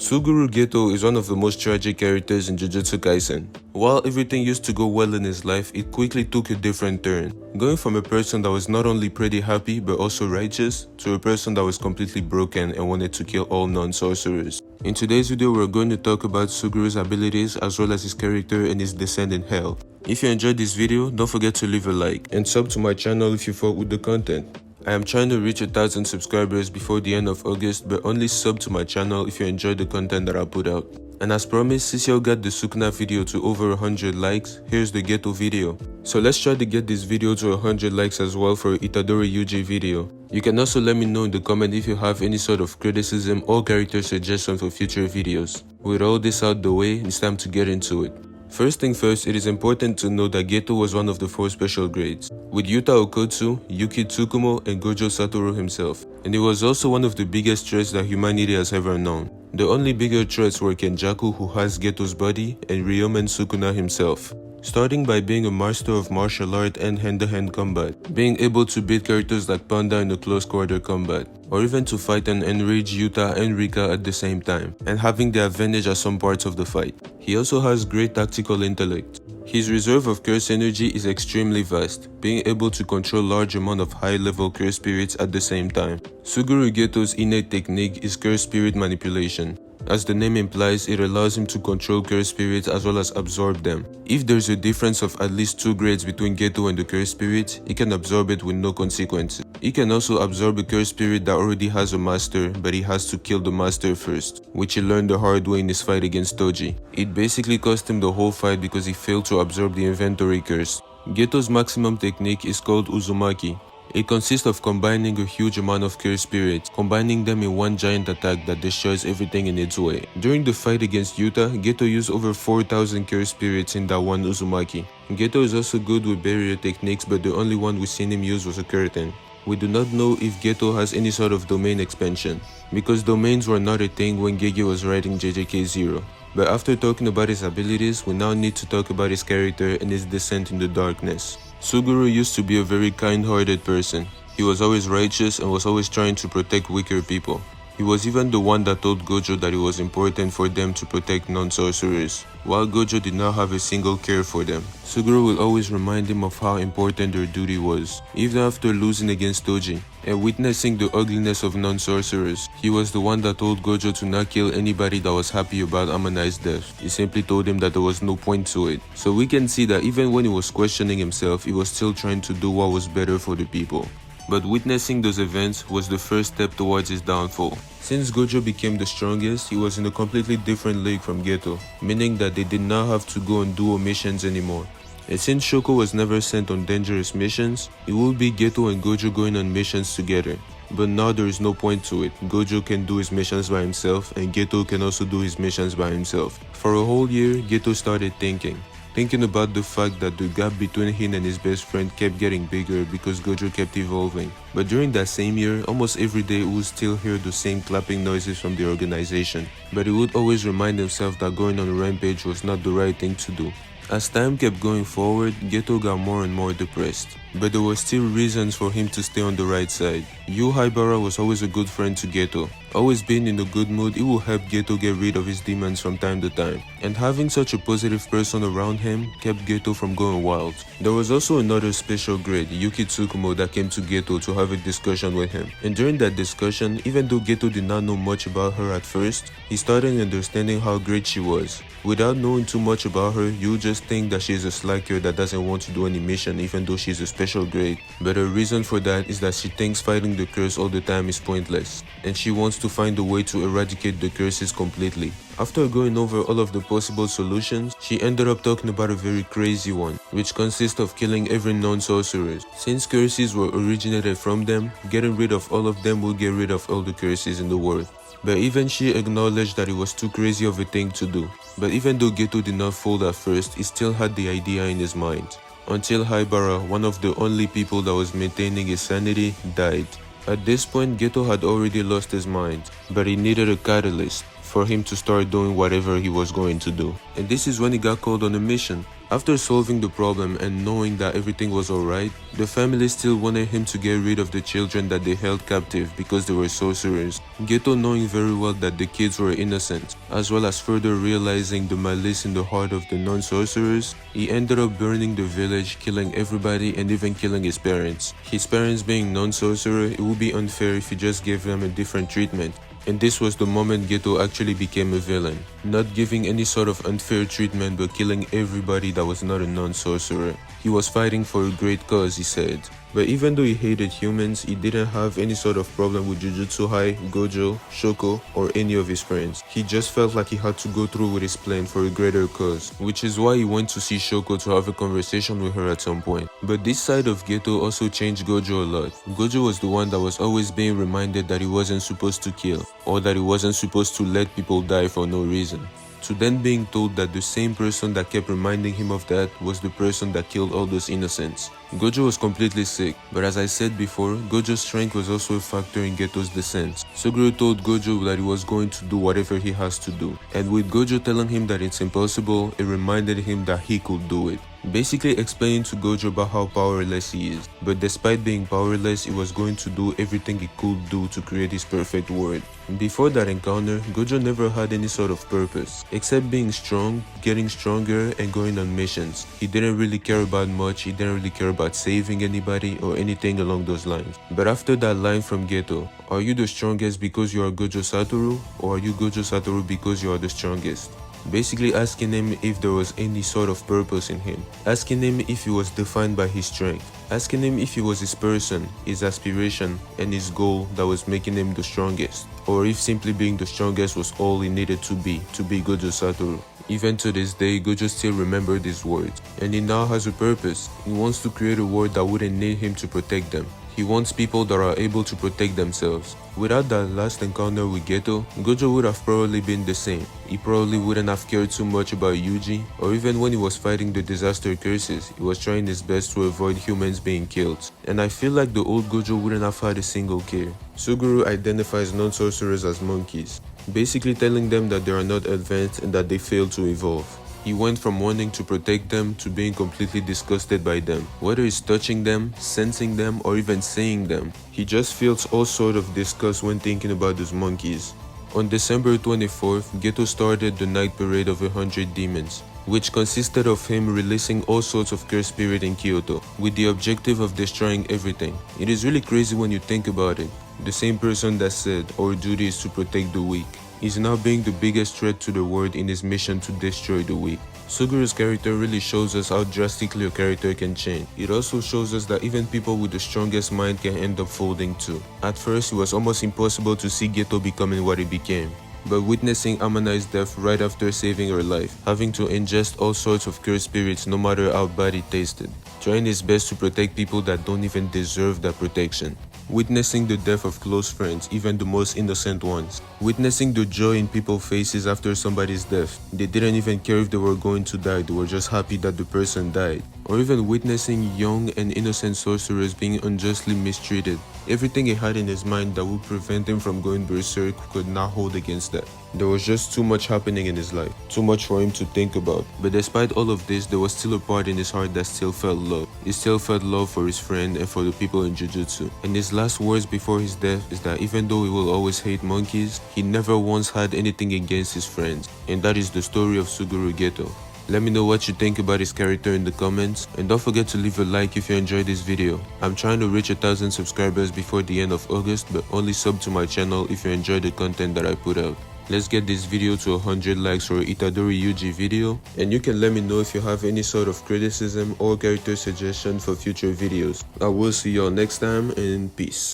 Suguru Geto is one of the most tragic characters in Jujutsu Kaisen. While everything used to go well in his life, it quickly took a different turn, going from a person that was not only pretty happy but also righteous, to a person that was completely broken and wanted to kill all non-sorcerers. In today's video, we're going to talk about Suguru's abilities as well as his character and his descent in hell. If you enjoyed this video, don't forget to leave a like and sub to my channel if you thought with the content. I am trying to reach 1,000 subscribers before the end of August, but only sub to my channel if you enjoy the content that I put out. And as promised, since y'all got the sukuna video to over 100 likes, here's the Geto video. So let's try to get this video to 100 likes as well for itadori yuji video. You can also let me know in the comment if you have any sort of criticism or character suggestions for future videos. With all this out the way, it's time to get into it. First thing first, it is important to know that Geto was one of the 4 special grades, with Yuta Okotsu, Yuki Tsukumo, and Gojo Satoru himself, and he was also one of the biggest threats that humanity has ever known. The only bigger threats were Kenjaku, who has Geto's body, and Ryomen Sukuna himself. Starting by being a master of martial art and hand-to-hand combat, being able to beat characters like Panda in a close quarter combat, or even to fight and enrage Yuta and Rika at the same time, and having the advantage at some parts of the fight. He also has great tactical intellect. His reserve of curse energy is extremely vast, being able to control large amount of high-level curse spirits at the same time. Suguru Geto's innate technique is curse spirit manipulation. As the name implies, it allows him to control curse spirits as well as absorb them. If there's a difference of at least 2 grades between Geto and the curse spirit, he can absorb it with no consequences. He can also absorb a curse spirit that already has a master, but he has to kill the master first, which he learned the hard way in his fight against Toji. It basically cost him the whole fight because he failed to absorb the inventory curse. Geto's maximum technique is called Uzumaki. It consists of combining a huge amount of curse spirits, combining them in one giant attack that destroys everything in its way. During the fight against Yuta, Geto used over 4,000 curse spirits in that one Uzumaki. Geto is also good with barrier techniques, but the only one we've seen him use was a curtain. We do not know if Geto has any sort of domain expansion, because domains were not a thing when Gege was writing JJK0. But after talking about his abilities, we now need to talk about his character and his descent in the darkness. Suguru used to be a very kind-hearted person. He was always righteous and was always trying to protect weaker people. He was even the one that told Gojo that it was important for them to protect non-sorcerers, while Gojo did not have a single care for them. Suguru will always remind him of how important their duty was, even after losing against Toji. And witnessing the ugliness of non-sorcerers, he was the one that told Gojo to not kill anybody that was happy about Amanai's death. He simply told him that there was no point to it. So we can see that even when he was questioning himself, he was still trying to do what was better for the people. But witnessing those events was the first step towards his downfall. Since Gojo became the strongest, he was in a completely different league from Geto, meaning that they did not have to go on duo missions anymore. And since Shoko was never sent on dangerous missions, it will be Geto and Gojo going on missions together. But now there is no point to it. Gojo can do his missions by himself and Geto can also do his missions by himself. For a whole year, Geto started thinking about the fact that the gap between him and his best friend kept getting bigger because Gojo kept evolving. But during that same year, almost every day he would still hear the same clapping noises from the organization. But he would always remind himself that going on a rampage was not the right thing to do. As time kept going forward, Geto got more and more depressed. But there were still reasons for him to stay on the right side. Yu Haibara was always a good friend to Geto. Always being in a good mood, it will help Geto get rid of his demons from time to time. And having such a positive person around him kept Geto from going wild. There was also another special grade, Yuki Tsukumo, that came to Geto to have a discussion with him. And during that discussion, even though Geto did not know much about her at first, he started understanding how great she was. Without knowing too much about her, you just think that she is a slacker that doesn't want to do any mission even though she is a special grade. But the reason for that is that she thinks fighting the curse all the time is pointless, and she wants to find a way to eradicate the curses completely. After going over all of the possible solutions, she ended up talking about a very crazy one, which consists of killing every non-sorcerer. Since curses were originated from them, getting rid of all of them will get rid of all the curses in the world. But even she acknowledged that it was too crazy of a thing to do. But even though Geto did not fold at first, he still had the idea in his mind. Until Haibara, one of the only people that was maintaining his sanity, died. At this point, Geto had already lost his mind, but he needed a catalyst for him to start doing whatever he was going to do. And this is when he got called on a mission. After solving the problem and knowing that everything was alright, the family still wanted him to get rid of the children that they held captive because they were sorcerers. Geto, knowing very well that the kids were innocent, as well as further realizing the malice in the heart of the non-sorcerers, he ended up burning the village, killing everybody and even killing his parents. His parents being non-sorcerer, it would be unfair if he just gave them a different treatment. And this was the moment Geto actually became a villain, not giving any sort of unfair treatment but killing everybody that was not a non-sorcerer. He was fighting for a great cause, he said. But even though he hated humans, he didn't have any sort of problem with Jujutsu High, Gojo, Shoko, or any of his friends. He just felt like he had to go through with his plan for a greater cause, which is why he went to see Shoko to have a conversation with her at some point. But this side of Geto also changed Gojo a lot. Gojo was the one that was always being reminded that he wasn't supposed to kill, or that he wasn't supposed to let people die for no reason, to then being told that the same person that kept reminding him of that was the person that killed all those innocents. Gojo was completely sick, but as I said before, Gojo's strength was also a factor in Geto's descent. Suguru told Gojo that he was going to do whatever he has to do, and with Gojo telling him that it's impossible, it reminded him that he could do it. Basically explaining to Gojo about how powerless he is, but despite being powerless, he was going to do everything he could do to create his perfect world. Before that encounter, Gojo never had any sort of purpose, except being strong, getting stronger, and going on missions. He didn't really care about much, he didn't really care about saving anybody or anything along those lines. But after that line from Geto, are you the strongest because you are Gojo Satoru, or are you Gojo Satoru because you are the strongest? Basically asking him if there was any sort of purpose in him, asking him if he was defined by his strength, asking him if he was his person, his aspiration, and his goal that was making him the strongest, or if simply being the strongest was all he needed to be Gojo Satoru. Even to this day, Gojo still remembered these words, and he now has a purpose. He wants to create a world that wouldn't need him to protect them. He wants people that are able to protect themselves. Without that last encounter with Geto, Gojo would have probably been the same. He probably wouldn't have cared too much about Yuji, or even when he was fighting the disaster curses, he was trying his best to avoid humans being killed. And I feel like the old Gojo wouldn't have had a single care. Suguru identifies non-sorcerers as monkeys, basically telling them that they are not advanced and that they fail to evolve. He went from wanting to protect them to being completely disgusted by them. Whether it's touching them, sensing them, or even seeing them, he just feels all sort of disgust when thinking about those monkeys. On December 24th, Geto started the night parade of 100 demons, which consisted of him releasing all sorts of cursed spirit in Kyoto, with the objective of destroying everything. It is really crazy when you think about it. The same person that said our duty is to protect the weak is now being the biggest threat to the world in his mission to destroy the weak. Suguru's character really shows us how drastically a character can change. It also shows us that even people with the strongest mind can end up folding too. At first, it was almost impossible to see Geto becoming what he became. But witnessing Amana's death right after saving her life, having to ingest all sorts of cursed spirits no matter how bad it tasted, trying his best to protect people that don't even deserve that protection. Witnessing the death of close friends, even the most innocent ones. Witnessing the joy in people's faces after somebody's death. They didn't even care if they were going to die, they were just happy that the person died. Or even witnessing young and innocent sorcerers being unjustly mistreated. Everything he had in his mind that would prevent him from going berserk could not hold against that. There was just too much happening in his life, too much for him to think about. But despite all of this, there was still a part in his heart that still felt love. He still felt love for his friend and for the people in Jujutsu. And his last words before his death is that even though he will always hate monkeys, he never once had anything against his friends. And that is the story of Suguru Geto. Let me know what you think about his character in the comments, and don't forget to leave a like if you enjoyed this video. I'm trying to reach 1,000 subscribers before the end of August, but only sub to my channel if you enjoy the content that I put out. Let's get this video to 100 likes for itadori Yuji video, and you can let me know if you have any sort of criticism or character suggestion for future videos. I will see y'all next time, and peace.